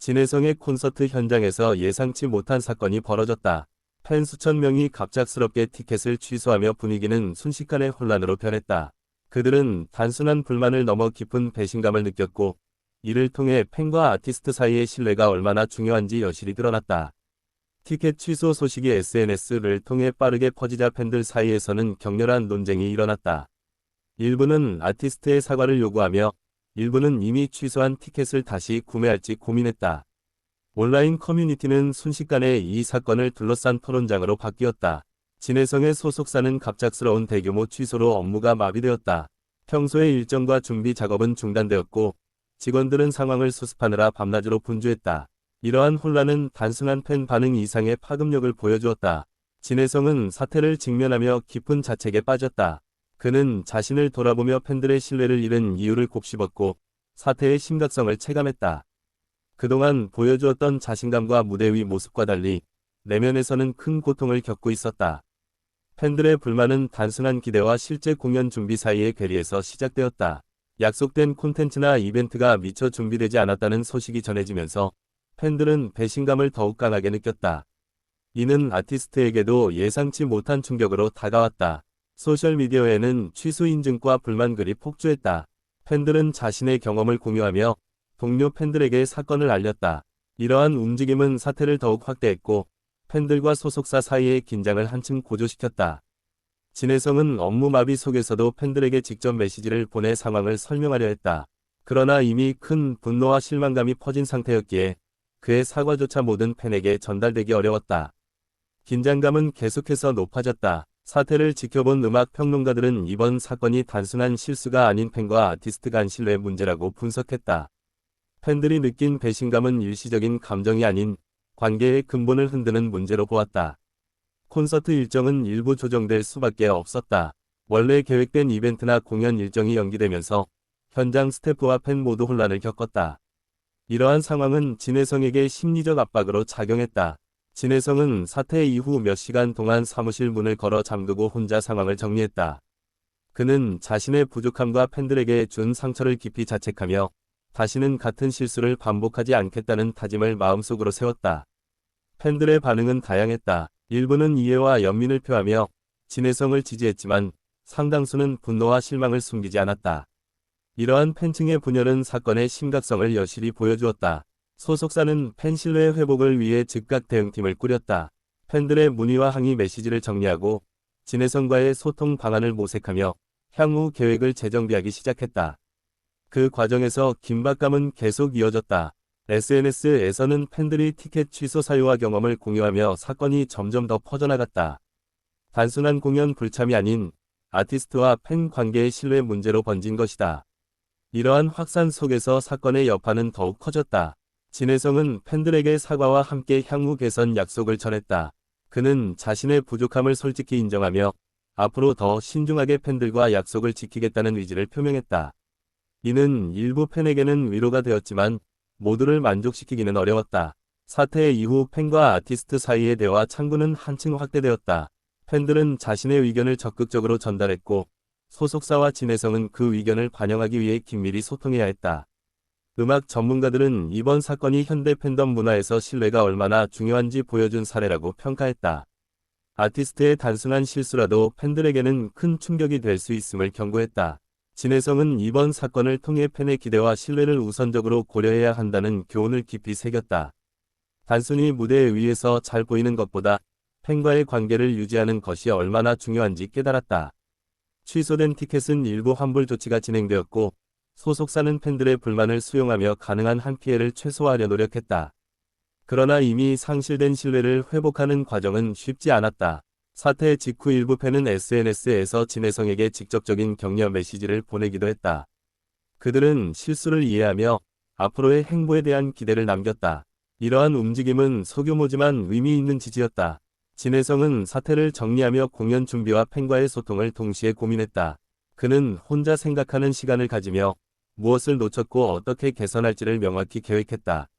진혜성의 콘서트 현장에서 예상치 못한 사건이 벌어졌다. 팬 수천 명이 갑작스럽게 티켓을 취소하며 분위기는 순식간에 혼란으로 변했다. 그들은 단순한 불만을 넘어 깊은 배신감을 느꼈고, 이를 통해 팬과 아티스트 사이의 신뢰가 얼마나 중요한지 여실히 드러났다. 티켓 취소 소식이 SNS를 통해 빠르게 퍼지자 팬들 사이에서는 격렬한 논쟁이 일어났다. 일부는 아티스트의 사과를 요구하며, 일부는 이미 취소한 티켓을 다시 구매할지 고민했다. 온라인 커뮤니티는 순식간에 이 사건을 둘러싼 토론장으로 바뀌었다. 진혜성의 소속사는 갑작스러운 대규모 취소로 업무가 마비되었다. 평소의 일정과 준비 작업은 중단되었고, 직원들은 상황을 수습하느라 밤낮으로 분주했다. 이러한 혼란은 단순한 팬 반응 이상의 파급력을 보여주었다. 진혜성은 사태를 직면하며 깊은 자책에 빠졌다. 그는 자신을 돌아보며 팬들의 신뢰를 잃은 이유를 곱씹었고, 사태의 심각성을 체감했다. 그동안 보여주었던 자신감과 무대 위 모습과 달리 내면에서는 큰 고통을 겪고 있었다. 팬들의 불만은 단순한 기대와 실제 공연 준비 사이의 괴리에서 시작되었다. 약속된 콘텐츠나 이벤트가 미처 준비되지 않았다는 소식이 전해지면서 팬들은 배신감을 더욱 강하게 느꼈다. 이는 아티스트에게도 예상치 못한 충격으로 다가왔다. 소셜미디어에는 취소 인증과 불만글이 폭주했다. 팬들은 자신의 경험을 공유하며 동료 팬들에게 사건을 알렸다. 이러한 움직임은 사태를 더욱 확대했고, 팬들과 소속사 사이의 긴장을 한층 고조시켰다. 진혜성은 업무 마비 속에서도 팬들에게 직접 메시지를 보내 상황을 설명하려 했다. 그러나 이미 큰 분노와 실망감이 퍼진 상태였기에 그의 사과조차 모든 팬에게 전달되기 어려웠다. 긴장감은 계속해서 높아졌다. 사태를 지켜본 음악 평론가들은 이번 사건이 단순한 실수가 아닌 팬과 아티스트 간 신뢰 문제라고 분석했다. 팬들이 느낀 배신감은 일시적인 감정이 아닌 관계의 근본을 흔드는 문제로 보았다. 콘서트 일정은 일부 조정될 수밖에 없었다. 원래 계획된 이벤트나 공연 일정이 연기되면서 현장 스태프와 팬 모두 혼란을 겪었다. 이러한 상황은 진혜성에게 심리적 압박으로 작용했다. 진혜성은 사태 이후 몇 시간 동안 사무실 문을 걸어 잠그고 혼자 상황을 정리했다. 그는 자신의 부족함과 팬들에게 준 상처를 깊이 자책하며 다시는 같은 실수를 반복하지 않겠다는 다짐을 마음속으로 세웠다. 팬들의 반응은 다양했다. 일부는 이해와 연민을 표하며 진혜성을 지지했지만 상당수는 분노와 실망을 숨기지 않았다. 이러한 팬층의 분열은 사건의 심각성을 여실히 보여주었다. 소속사는 팬 신뢰 회복을 위해 즉각 대응팀을 꾸렸다. 팬들의 문의와 항의 메시지를 정리하고 진혜성과의 소통 방안을 모색하며 향후 계획을 재정비하기 시작했다. 그 과정에서 긴박감은 계속 이어졌다. SNS에서는 팬들이 티켓 취소 사유와 경험을 공유하며 사건이 점점 더 퍼져나갔다. 단순한 공연 불참이 아닌 아티스트와 팬 관계의 신뢰 문제로 번진 것이다. 이러한 확산 속에서 사건의 여파는 더욱 커졌다. 진혜성은 팬들에게 사과와 함께 향후 개선 약속을 전했다. 그는 자신의 부족함을 솔직히 인정하며 앞으로 더 신중하게 팬들과 약속을 지키겠다는 의지를 표명했다. 이는 일부 팬에게는 위로가 되었지만 모두를 만족시키기는 어려웠다. 사태 이후 팬과 아티스트 사이의 대화 창구는 한층 확대되었다. 팬들은 자신의 의견을 적극적으로 전달했고 소속사와 진혜성은 그 의견을 반영하기 위해 긴밀히 소통해야 했다. 음악 전문가들은 이번 사건이 현대 팬덤 문화에서 신뢰가 얼마나 중요한지 보여준 사례라고 평가했다. 아티스트의 단순한 실수라도 팬들에게는 큰 충격이 될 수 있음을 경고했다. 진혜성은 이번 사건을 통해 팬의 기대와 신뢰를 우선적으로 고려해야 한다는 교훈을 깊이 새겼다. 단순히 무대 위에서 잘 보이는 것보다 팬과의 관계를 유지하는 것이 얼마나 중요한지 깨달았다. 취소된 티켓은 일부 환불 조치가 진행되었고 소속사는 팬들의 불만을 수용하며 가능한 한 피해를 최소화하려 노력했다. 그러나 이미 상실된 신뢰를 회복하는 과정은 쉽지 않았다. 사태 직후 일부 팬은 SNS에서 진혜성에게 직접적인 격려 메시지를 보내기도 했다. 그들은 실수를 이해하며 앞으로의 행보에 대한 기대를 남겼다. 이러한 움직임은 소규모지만 의미 있는 지지였다. 진혜성은 사태를 정리하며 공연 준비와 팬과의 소통을 동시에 고민했다. 그는 혼자 생각하는 시간을 가지며 무엇을 놓쳤고 어떻게 개선할지를 명확히 계획했다.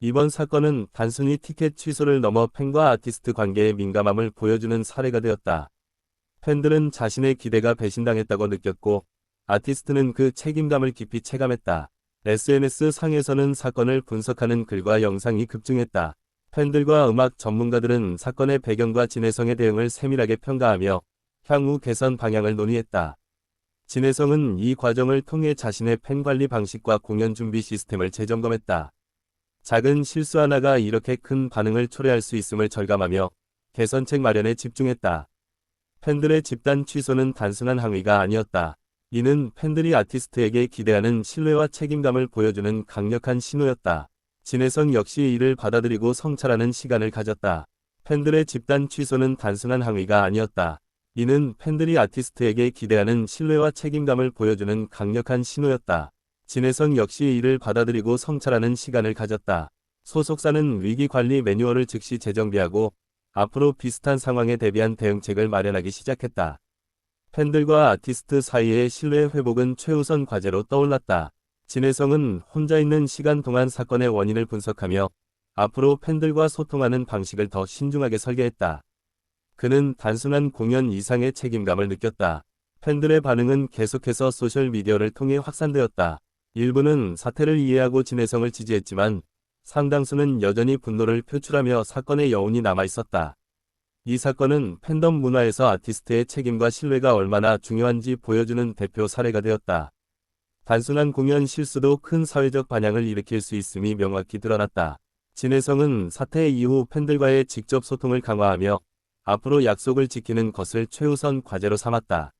이번 사건은 단순히 티켓 취소를 넘어 팬과 아티스트 관계의 민감함을 보여주는 사례가 되었다. 팬들은 자신의 기대가 배신당했다고 느꼈고 아티스트는 그 책임감을 깊이 체감했다. SNS 상에서는 사건을 분석하는 글과 영상이 급증했다. 팬들과 음악 전문가들은 사건의 배경과 진해성의 대응을 세밀하게 평가하며 향후 개선 방향을 논의했다. 진해성은 이 과정을 통해 자신의 팬 관리 방식과 공연 준비 시스템을 재점검했다. 작은 실수 하나가 이렇게 큰 반응을 초래할 수 있음을 절감하며 개선책 마련에 집중했다. 팬들의 집단 취소는 단순한 항의가 아니었다. 이는 팬들이 아티스트에게 기대하는 신뢰와 책임감을 보여주는 강력한 신호였다. 진해성 역시 이를 받아들이고 성찰하는 시간을 가졌다. 팬들의 집단 취소는 단순한 항의가 아니었다. 이는 팬들이 아티스트에게 기대하는 신뢰와 책임감을 보여주는 강력한 신호였다. 진해성 역시 이를 받아들이고 성찰하는 시간을 가졌다. 소속사는 위기관리 매뉴얼을 즉시 재정비하고 앞으로 비슷한 상황에 대비한 대응책을 마련하기 시작했다. 팬들과 아티스트 사이의 신뢰 회복은 최우선 과제로 떠올랐다. 진해성은 혼자 있는 시간 동안 사건의 원인을 분석하며 앞으로 팬들과 소통하는 방식을 더 신중하게 설계했다. 그는 단순한 공연 이상의 책임감을 느꼈다. 팬들의 반응은 계속해서 소셜미디어를 통해 확산되었다. 일부는 사태를 이해하고 진해성을 지지했지만 상당수는 여전히 분노를 표출하며 사건의 여운이 남아있었다. 이 사건은 팬덤 문화에서 아티스트의 책임과 신뢰가 얼마나 중요한지 보여주는 대표 사례가 되었다. 단순한 공연 실수도 큰 사회적 반향을 일으킬 수 있음이 명확히 드러났다. 진해성은 사태 이후 팬들과의 직접 소통을 강화하며 앞으로 약속을 지키는 것을 최우선 과제로 삼았다.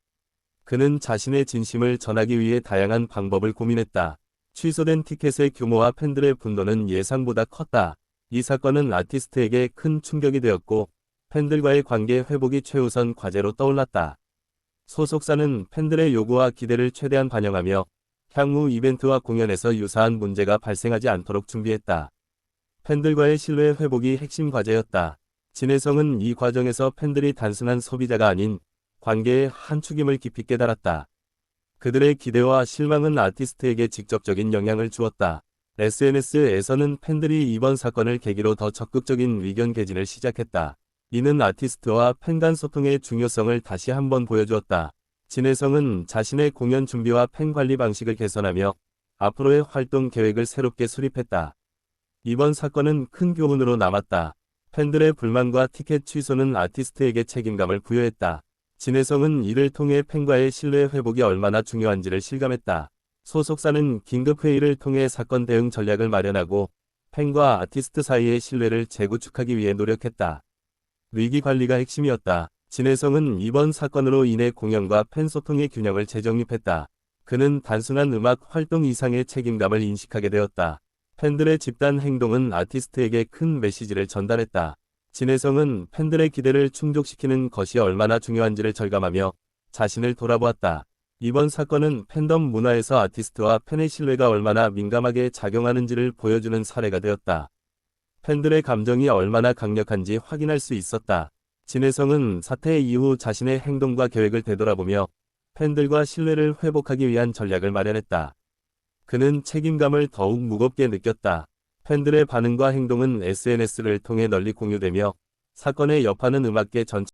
그는 자신의 진심을 전하기 위해 다양한 방법을 고민했다. 취소된 티켓의 규모와 팬들의 분노는 예상보다 컸다. 이 사건은 아티스트에게 큰 충격이 되었고 팬들과의 관계 회복이 최우선 과제로 떠올랐다. 소속사는 팬들의 요구와 기대를 최대한 반영하며 향후 이벤트와 공연에서 유사한 문제가 발생하지 않도록 준비했다. 팬들과의 신뢰 회복이 핵심 과제였다. 진해성은 이 과정에서 팬들이 단순한 소비자가 아닌 관계의 한 축임을 깊이 깨달았다. 그들의 기대와 실망은 아티스트에게 직접적인 영향을 주었다. SNS에서는 팬들이 이번 사건을 계기로 더 적극적인 의견 개진을 시작했다. 이는 아티스트와 팬 간 소통의 중요성을 다시 한번 보여주었다. 진해성은 자신의 공연 준비와 팬 관리 방식을 개선하며 앞으로의 활동 계획을 새롭게 수립했다. 이번 사건은 큰 교훈으로 남았다. 팬들의 불만과 티켓 취소는 아티스트에게 책임감을 부여했다. 진해성은 이를 통해 팬과의 신뢰 회복이 얼마나 중요한지를 실감했다. 소속사는 긴급회의를 통해 사건 대응 전략을 마련하고 팬과 아티스트 사이의 신뢰를 재구축하기 위해 노력했다. 위기 관리가 핵심이었다. 진해성은 이번 사건으로 인해 공연과 팬 소통의 균형을 재정립했다. 그는 단순한 음악 활동 이상의 책임감을 인식하게 되었다. 팬들의 집단 행동은 아티스트에게 큰 메시지를 전달했다. 진해성은 팬들의 기대를 충족시키는 것이 얼마나 중요한지를 절감하며 자신을 돌아보았다. 이번 사건은 팬덤 문화에서 아티스트와 팬의 신뢰가 얼마나 민감하게 작용하는지를 보여주는 사례가 되었다. 팬들의 감정이 얼마나 강력한지 확인할 수 있었다. 진해성은 사태 이후 자신의 행동과 계획을 되돌아보며 팬들과 신뢰를 회복하기 위한 전략을 마련했다. 그는 책임감을 더욱 무겁게 느꼈다. 팬들의 반응과 행동은 SNS를 통해 널리 공유되며 사건의 여파는 음악계 전체